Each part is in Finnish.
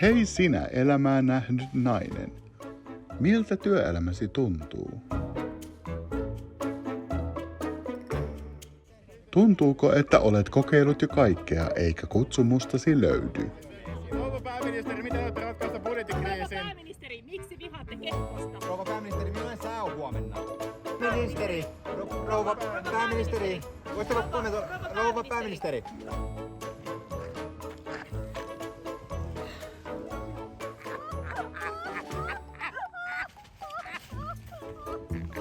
Hei sinä elämää nähnyt nainen. Miltä työelämäsi tuntuu? Tuntuuko, että olet kokeillut jo kaikkea eikä kutsumustasi löydy? Rouva pääministeri, miten olette ratkaista budjettikriisin? Rouva pääministeri, miksi vihaatte Kekkosta? Rouva pääministeri, millainen sää on huomenna? Ministeri, rouva pääministeri, voisitteko kommentoida? Rouva pääministeri.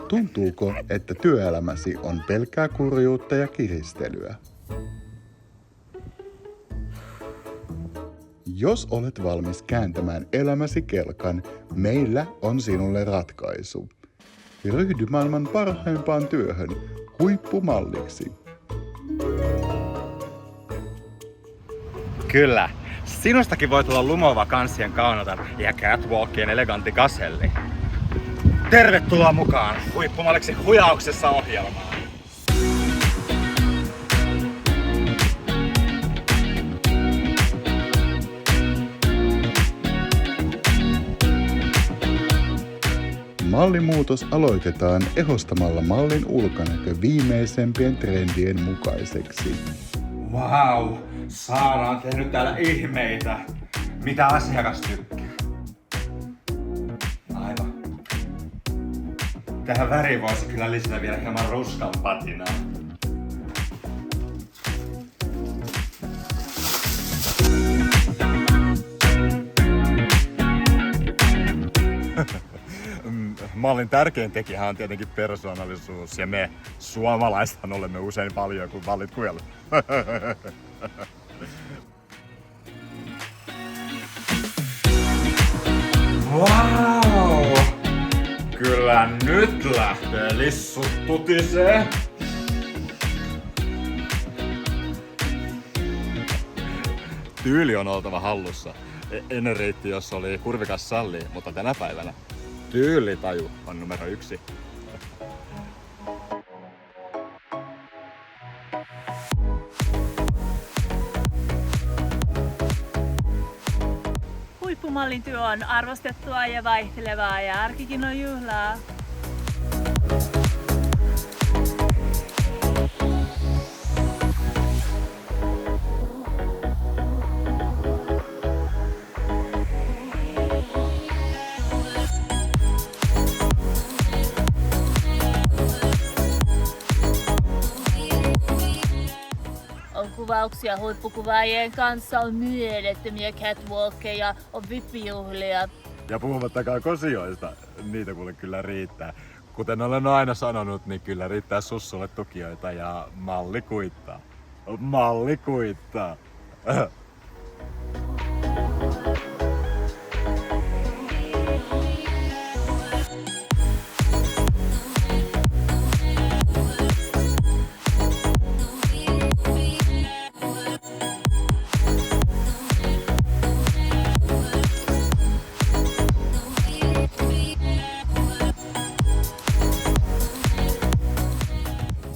Tuntuuko, että työelämäsi on pelkkää kurjuutta ja kiristelyä? Jos olet valmis kääntämään elämäsi kelkan, meillä on sinulle ratkaisu. Ryhdy maailman parhaimpaan työhön, huippumalliksi. Kyllä, sinustakin voi tulla lumova kansien kaunotar ja catwalkien elegantti kaselli. Tervetuloa mukaan huippumalliksi huijauksessa ohjelmaan. Mallimuutos aloitetaan ehostamalla mallin ulkonäkö viimeisempien trendien mukaiseksi. Wow, Saara on tehnyt täällä ihmeitä. Mitä asiakas tykkää? Aivan. Tähän väriin voisi kyllä lisätä vielä hieman ruskan patinaa. Mallin tärkein tekijä on tietenkin persoonallisuus ja me suomalaisethan olemme usein paljon kuin vallit kujellut. Wow! Kyllä nyt lähtee lissut tutisee. Tyyli on oltava hallussa. Ennen riitti, jos oli kurvikas salli, mutta tänä päivänä tyylitaju on numero 1. Huippumallin työ on arvostettua ja vaihtelevaa ja arkikin on juhlaa. On kuvauksia huippukuvaajien kanssa, on mielettömiä catwalkkeja, on vippijuhlia. Ja puhumattakaan kosioista, niitä kuule kyllä riittää. Kuten olen aina sanonut, niin kyllä riittää sussulle tukijoita ja malli kuittaa. Malli kuittaa.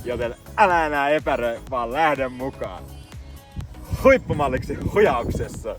Joten älä enää epäröi, vaan lähde mukaan. Huippumalliksi huijauksessa.